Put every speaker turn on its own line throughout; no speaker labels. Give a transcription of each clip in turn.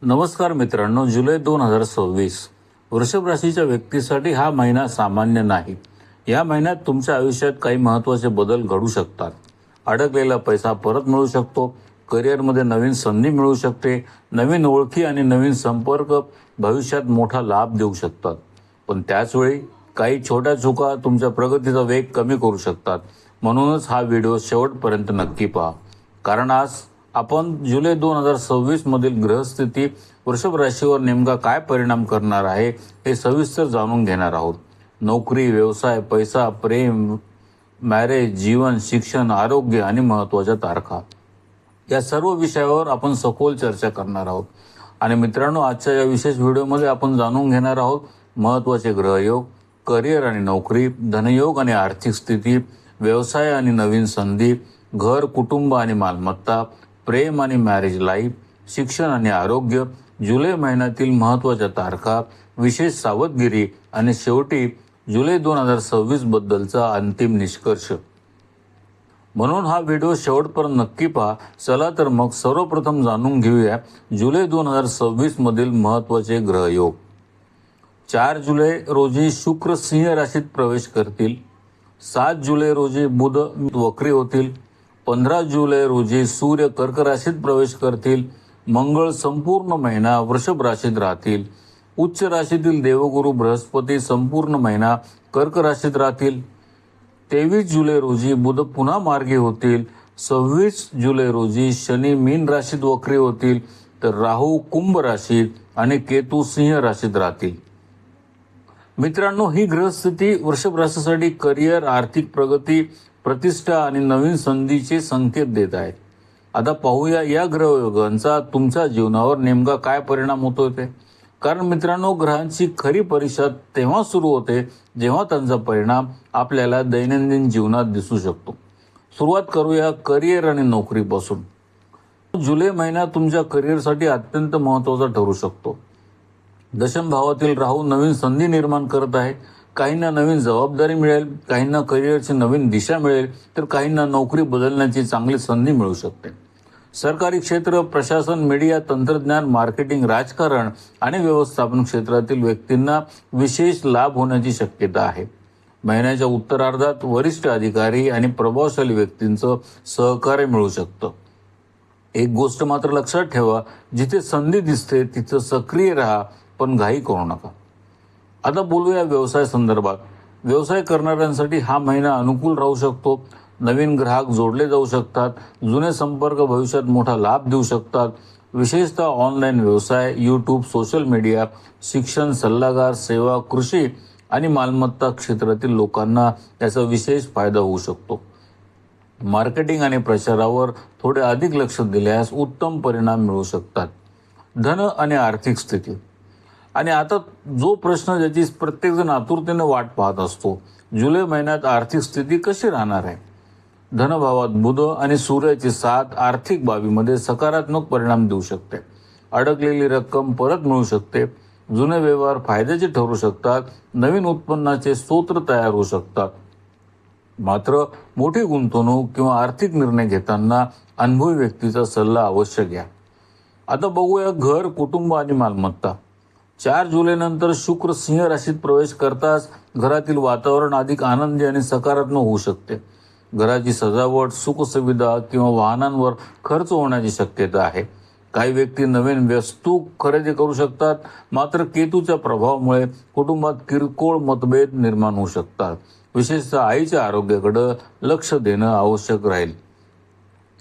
नमस्कार मित्रांनो, जुलै 2026 वृषभ राशीच्या व्यक्तीसाठी हा महिना सामान्य नाही. या महिन्यात तुमच्या आयुष्यात काही महत्त्वाचे बदल घडू शकतात. अडकलेला पैसा परत मिळू शकतो, करिअरमध्ये नवीन संधी मिळू शकते, नवीन ओळखी आणि नवीन संपर्क भविष्यात मोठा लाभ देऊ शकतात. पण त्याचवेळी काही छोट्या चुका तुमच्या प्रगतीचा वेग कमी करू शकतात. म्हणूनच हा व्हिडिओ शेवटपर्यंत नक्की पहा, कारण आज आपण जुलै 2026 मधील ग्रहस्थिती वृषभ राशीवर नेमका काय परिणाम करणार आहे हे सविस्तर जाणून घेणार आहोत. नोकरी, व्यवसाय, पैसा, प्रेम, मॅरेज, जीवन, शिक्षण, आरोग्य आणि महत्त्वाच्या तारखा या सर्व विषयावर आपण सखोल चर्चा करणार आहोत. आणि मित्रांनो, आजच्या या विशेष व्हिडिओमध्ये आपण जाणून घेणार आहोत महत्त्वाचे ग्रहयोग, करिअर आणि नोकरी, धनयोग आणि आर्थिक स्थिती, व्यवसाय आणि नवीन संधी, घर, कुटुंब आणि मालमत्ता, प्रेम आणि मॅरेज लाईफ, शिक्षण आणि आरोग्य, जुलै महिन्यातील महत्त्वाच्या तारखा, विशेष सावधगिरी आणि शेवटी जुलै 2026 बद्दलचा अंतिम निष्कर्ष. म्हणून हा व्हिडिओ शेवटपर्यंत नक्की पहा. चला तर मग सर्वप्रथम जाणून घेऊया जुलै 2026 मधील महत्त्वाचे ग्रहयोग. 4 जुलै रोजी शुक्र सिंह राशीत प्रवेश करतील. 7 जुलै रोजी बुध वक्री होतील. 15 जुलै रोजी सूर्य कर्क राशीत प्रवेश करतील. मंगळ संपूर्ण महिना वृषभ राशीत राहतील. उच्च राशीतील देवगुरु बृहस्पती संपूर्ण महिना कर्क राशीत राहतील. 23 जुलै रोजी बुध पुन्हा मार्गी होतील. 26 जुलै रोजी शनी मीन राशीत वक्री होतील, तर राहू कुंभ राशीत आणि केतू सिंह राशीत राहतील. मित्रांनो, ही ग्रहस्थिती वृषभ राशीसाठी करिअर, आर्थिक प्रगती, प्रतिष्ठा आणि नवीन संधीचे संकेत देत आहे. आता पाहूया या ग्रहयोगांचा तुमच्या जीवनावर नेमका काय परिणाम होतोय ते. कारण मित्रांनो, ग्रहांची खरी परीक्षा तेव्हा सुरू होते जेव्हा त्यांचा परिणाम आपल्याला दैनंदिन जीवनात दिसू शकतो. सुरुवात करूया करिअर आणि नोकरीपासून. जुलै महिना तुमच्या करिअरसाठी अत्यंत महत्त्वाचा ठरू शकतो. दशम भावातील राहू नवीन संधी निर्माण करत आहे. काहींना नवीन जबाबदारी मिळेल, काहींना करिअरची नवीन दिशा मिळेल, तर काहींना नोकरी बदलण्याची चांगली संधी मिळू शकते. सरकारी क्षेत्र, प्रशासन, मीडिया, तंत्रज्ञान, मार्केटिंग, राजकारण आणि व्यवस्थापन क्षेत्रातील व्यक्तींना विशेष लाभ होण्याची शक्यता आहे. महिन्याच्या उत्तरार्धात वरिष्ठ अधिकारी आणि प्रभावशाली व्यक्तींचं सहकार्य मिळू शकतं. एक गोष्ट मात्र लक्षात ठेवा, जिथे संधी दिसते तिथं सक्रिय राहा, पण घाई करू नका. आता बोलूया व्यवसाय संदर्भात. व्यवसाय करणाऱ्यांसाठी हा महिना अनुकूल राहू शकतो. नवीन ग्राहक जोडले जाऊ शकतात. जुने संपर्क भविष्यात मोठा लाभ देऊ शकतात. विशेषतः ऑनलाईन व्यवसाय, यूट्यूब, सोशल मीडिया, शिक्षण, सल्लागार, सेवा, कृषी आणि मालमत्ता क्षेत्रातील लोकांना याचा विशेष फायदा होऊ शकतो. मार्केटिंग आणि प्रचारावर थोडे अधिक लक्ष दिल्यास उत्तम परिणाम मिळू शकतात. धन आणि आर्थिक स्थिती. आणि आता जो प्रश्न ज्याची प्रत्येकजण आतुरतेने वाट पाहत असतो, जुलै महिन्यात आर्थिक स्थिती कशी राहणार आहे. धनभावात बुध आणि सूर्याची साथ आर्थिक बाबीमध्ये सकारात्मक परिणाम देऊ शकते. अडकलेली रक्कम परत मिळू शकते. जुने व्यवहार फायद्याचे ठरू शकतात. नवीन उत्पन्नाचे स्रोत तयार होऊ शकतात. मात्र मोठी गुंतवणूक किंवा आर्थिक निर्णय घेताना अनुभवी व्यक्तीचा सल्ला अवश्य घ्या. आता बघूया घर, कुटुंब आणि मालमत्ता. 4 जुलैनंतर शुक्र सिंह राशीत प्रवेश करताच घरातील वातावरण अधिक आनंदी आणि सकारात्मक होऊ शकते. घराची सजावट, सुखसुविधा किंवा वाहनांवर खर्च होण्याची शक्यता आहे. काही व्यक्ती नवीन वस्तू खरेदी करू शकतात. मात्र केतूच्या प्रभावामुळे कुटुंबात किरकोळ मतभेद निर्माण होऊ शकतात. विशेषतः आईच्या आरोग्याकडे लक्ष देणं आवश्यक राहील.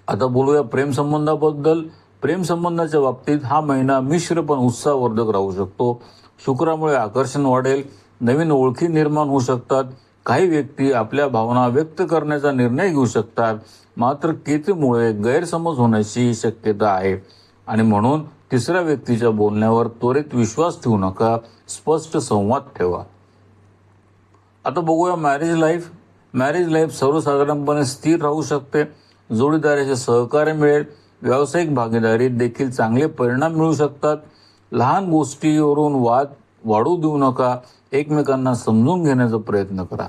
आता बोलूया प्रेमसंबंधाबद्दल. प्रेमसंबंधाच्या बाबतीत हा महिना मिश्र पण उत्साहवर्धक राहू शकतो. शुक्रामुळे आकर्षण वाढेल. नवीन ओळखी निर्माण होऊ शकतात. काही व्यक्ती आपल्या भावना व्यक्त करण्याचा निर्णय घेऊ शकतात. मात्र केतूमुळे गैरसमज होण्याची शक्यता आहे आणि म्हणून तिसऱ्या व्यक्तीच्या बोलण्यावर त्वरित विश्वास ठेवू नका. स्पष्ट संवाद ठेवा. आता बघूया मॅरेज लाईफ. मॅरेज लाईफ सर्वसाधारणपणे स्थिर राहू शकते. जोडीदाराचे सहकार्य मिळेल. व्यावसायिक भागीदारीत देखील चांगले परिणाम मिळू शकतात. लहान गोष्टीवरून वाद वाढू देऊ नका. एकमेकांना समजून घेण्याचा प्रयत्न करा.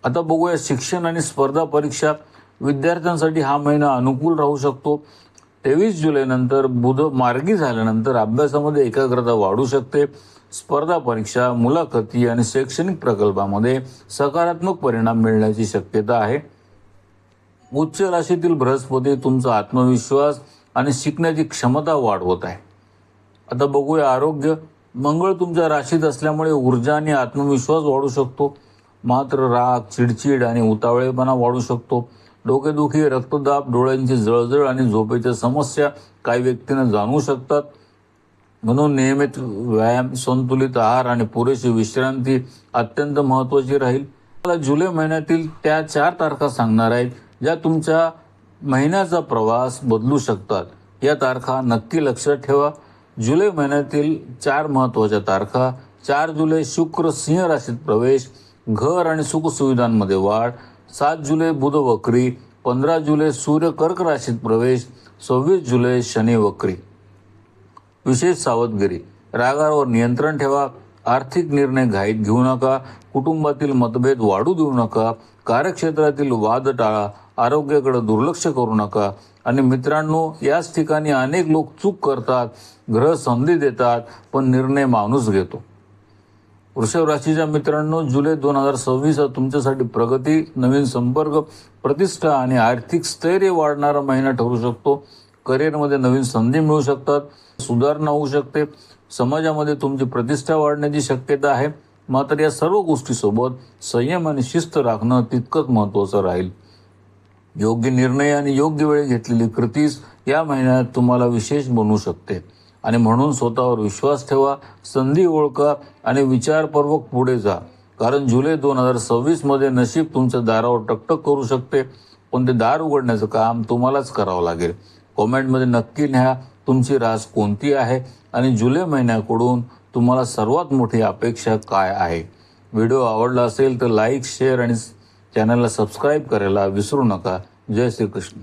आता बघूया शिक्षण आणि स्पर्धा परीक्षा. विद्यार्थ्यांसाठी हा महिना अनुकूल राहू शकतो. 23 जुलै नंतर बुध मार्गी झाल्यानंतर अभ्यासामध्ये एकाग्रता वाढू शकते. स्पर्धा परीक्षा, मुलाखती आणि शैक्षणिक प्रकल्पामध्ये सकारात्मक परिणाम मिळण्याची शक्यता आहे. उच्च राशीतील बृहस्पती तुमचा आत्मविश्वास आणि शिकण्याची क्षमता वाढवत आहे. आता बघूया आरोग्य. मंगळ तुमच्या राशीत असल्यामुळे ऊर्जा आणि आत्मविश्वास वाढू शकतो. मात्र राग, चिडचिड आणि उतावळेपणा वाढू शकतो. डोकेदुखी, रक्तदाब, डोळ्यांची जळजळ आणि झोपेच्या समस्या काही व्यक्तींना जाणवू शकतात. म्हणून नियमित व्यायाम, संतुलित आहार आणि पुरेशी विश्रांती अत्यंत महत्त्वाची राहील. मला जुलै महिन्यातील त्या 4 तारखा सांगणार आहेत ज्या तुमच्या महिन्याचा प्रवास बदलू शकतात. या तारखा नक्की लक्षात ठेवा. जुलै महिन्यातील 4 महत्त्वाच्या तारखा: 4 जुलै शुक्र सिंह राशीत प्रवेश, घर आणि सुखसुविधांमध्ये वाढ. 7 जुलै बुध वक्री. 15 जुलै सूर्य कर्क राशीत प्रवेश. 26 जुलै शनी वक्री. विशेष सावधगिरी: रागावर नियंत्रण ठेवा. आर्थिक निर्णय घाईत घेऊ नका. कुटुंबातील मतभेद वाढू देऊ नका. कार्यक्षेत्रातील वाद टाळा. आरोग्याकडे दुर्लक्ष करू नका. आणि मित्रांनो, याच ठिकाणी अनेक लोक चूक करतात. ग्रह संधी देतात पण निर्णय माणूस घेतो. वृषभ राशीच्या मित्रांनो, जुलै 2026 हा तुमच्यासाठी प्रगती, नवीन संपर्क, प्रतिष्ठा आणि आर्थिक स्थैर्य वाढणारा महिना ठरू शकतो. करिअरमध्ये नवीन संधी मिळू शकतात. सुधारणा होऊ शकते. समाजामध्ये तुमची प्रतिष्ठा वाढण्याची शक्यता आहे. मात्र या सर्व गोष्टीसोबत संयम आणि शिस्त राखणं तितकंच महत्त्वाचं राहील. योग्य निर्णय आणि योग्य वेळी घेतलेली कृतीच या महिन्यात तुम्हाला विशेष बनवू शकते. आणि म्हणून स्वतःवर विश्वास ठेवा, संधी ओळखा आणि विचारपूर्वक पुढे जा. कारण जुलै 2026 मध्ये नशीब तुमच्या दारावर टकटक करू शकते. पण ते दार उघडण्याचं काम तुम्हालाच करावं लागेल. कॉमेंटमध्ये नक्की लिहा तुमची रास कोणती आहे आणि जुलै महिन्याकडून तुम्हाला सर्वात मोठी अपेक्षा काय आहे. व्हिडिओ आवडला असेल तर लाईक, शेअर आणि चॅनलला सबस्क्राईब करायला विसरू नका. जय श्रीकृष्ण.